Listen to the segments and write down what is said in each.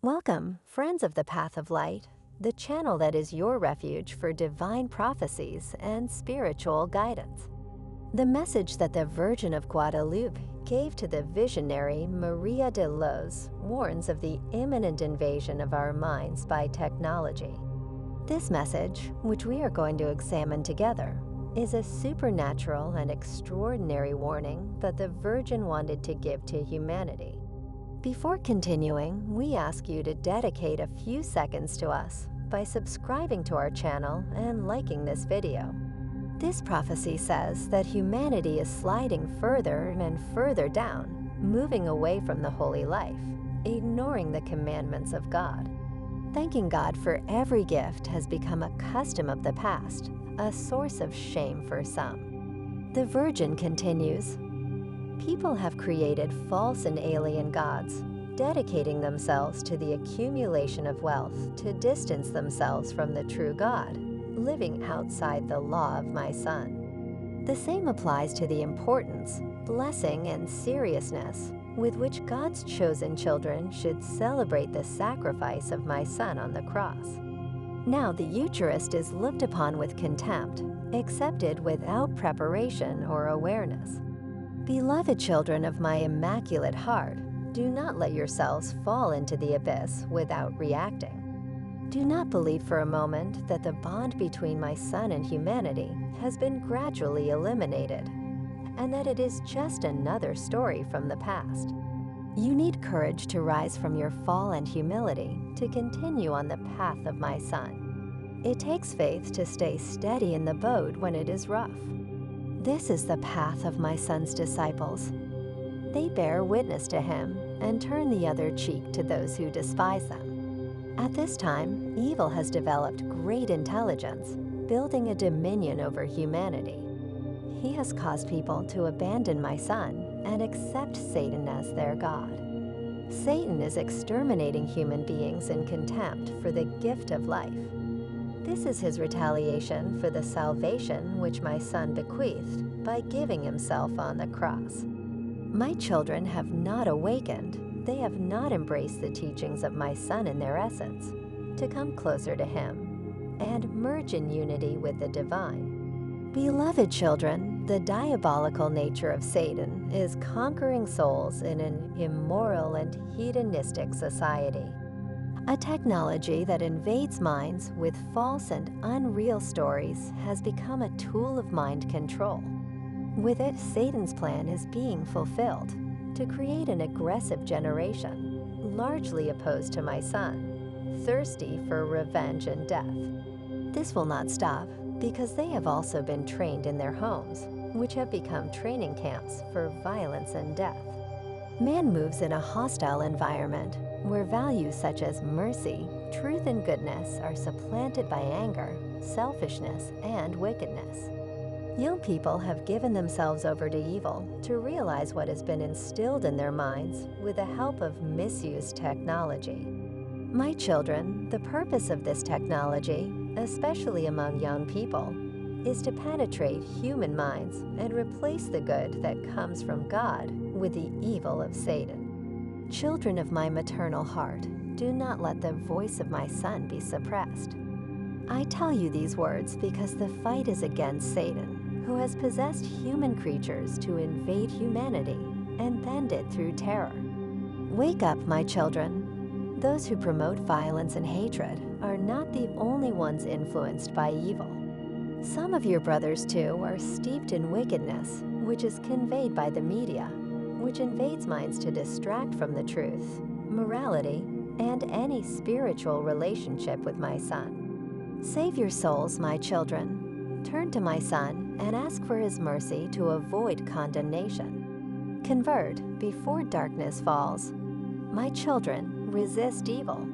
Welcome, friends of the Path of Light, the channel that is your refuge for divine prophecies and spiritual guidance. The message that the Virgin of Guadalupe gave to the visionary Maria de Luz warns of the imminent invasion of our minds by technology. This message, which we are going to examine together, is a supernatural and extraordinary warning that the Virgin wanted to give to humanity. Before continuing, we ask you to dedicate a few seconds to us by subscribing to our channel and liking this video. This prophecy says that humanity is sliding further and further down, moving away from the holy life, ignoring the commandments of God. Thanking God for every gift has become a custom of the past, a source of shame for some. The Virgin continues, people have created false and alien gods, dedicating themselves to the accumulation of wealth to distance themselves from the true God, living outside the law of my Son. The same applies to the importance, blessing, and seriousness with which God's chosen children should celebrate the sacrifice of my Son on the cross. Now the Eucharist is looked upon with contempt, accepted without preparation or awareness. Beloved children of my Immaculate Heart, do not let yourselves fall into the abyss without reacting. Do not believe for a moment that the bond between my Son and humanity has been gradually eliminated, and that it is just another story from the past. You need courage to rise from your fall and humility to continue on the path of my Son. It takes faith to stay steady in the boat when it is rough. This is the path of my Son's disciples. They bear witness to him and turn the other cheek to those who despise them. At this time, evil has developed great intelligence, building a dominion over humanity. He has caused people to abandon my Son and accept Satan as their God. Satan is exterminating human beings in contempt for the gift of life. This is his retaliation for the salvation which my Son bequeathed by giving himself on the cross. My children have not awakened, they have not embraced the teachings of my Son in their essence, to come closer to him and merge in unity with the divine. Beloved children, the diabolical nature of Satan is conquering souls in an immoral and hedonistic society. A technology that invades minds with false and unreal stories has become a tool of mind control. With it, Satan's plan is being fulfilled to create an aggressive generation, largely opposed to my Son, thirsty for revenge and death. This will not stop because they have also been trained in their homes, which have become training camps for violence and death. Man moves in a hostile environment where values such as mercy, truth, and goodness are supplanted by anger, selfishness, and wickedness. Young people have given themselves over to evil to realize what has been instilled in their minds with the help of misused technology. My children, the purpose of this technology, especially among young people, is to penetrate human minds and replace the good that comes from God with the evil of Satan. Children of my maternal heart, do not let the voice of my Son be suppressed. I tell you these words because the fight is against Satan, who has possessed human creatures to invade humanity and bend it through terror. Wake up, my children. Those who promote violence and hatred are not the only ones influenced by evil. Some of your brothers, too, are steeped in wickedness, which is conveyed by the media, which invades minds to distract from the truth, morality, and any spiritual relationship with my Son. Save your souls, my children. Turn to my Son and ask for his mercy to avoid condemnation. Convert before darkness falls. My children, resist evil.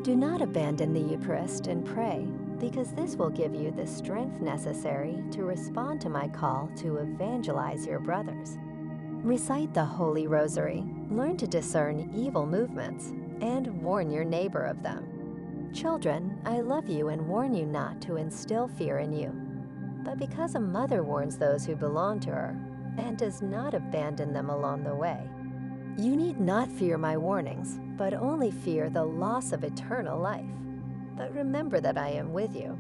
Do not abandon the Eucharist and pray, because this will give you the strength necessary to respond to my call to evangelize your brothers. Recite the Holy Rosary, learn to discern evil movements, and warn your neighbor of them. Children, I love you and warn you not to instill fear in you. But because a mother warns those who belong to her and does not abandon them along the way, You need not fear my warnings, but only fear the loss of eternal life. But remember that I am with you.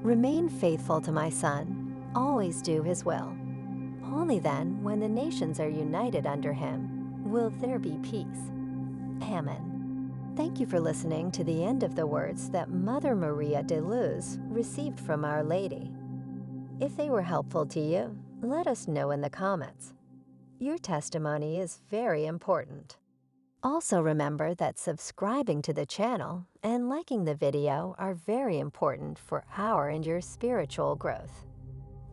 Remain faithful to my Son. Always do his will. Only then, when the nations are united under him, will there be peace. Amen. Thank you for listening to the end of the words that Mother Maria de Luz received from Our Lady. If they were helpful to you, let us know in the comments. Your testimony is very important. Also remember that subscribing to the channel and liking the video are very important for our and your spiritual growth.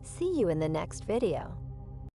See you in the next video.